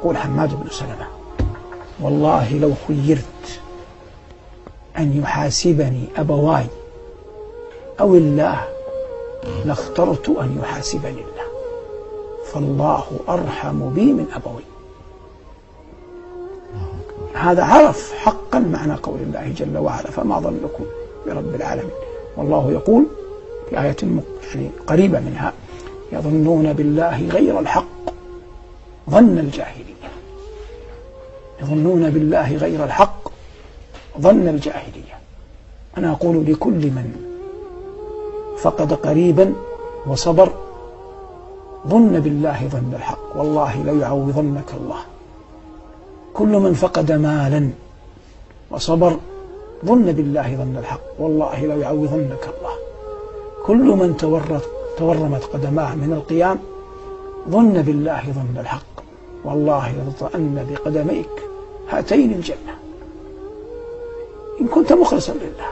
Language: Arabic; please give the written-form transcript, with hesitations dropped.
يقول حماد بن سلمة: والله لو خيرت أن يحاسبني أبواي أو الله لاخترت أن يحاسبني الله، فالله أرحم بي من أبوي. هذا عرف حقا معنى قول الله جل وعلا: فما ظنكم برب العالمين. والله يقول في آية يعني قريبة منها: يظنون بالله غير الحق ظن الجاهلية. يظنون بالله غير الحق ظن الجاهلية. أنا أقول لكل من فقد قريبا وصبر: ظن بالله ظن الحق، والله ليعوضنك الله. كل من فقد مالا وصبر: ظن بالله ظن الحق، والله ليعوضنك الله. كل من تورمت قدماه من القيام: ظن بالله ظن الحق، والله لتطأن بقدميك هاتين الجنة، إن كنت مخلصا لله.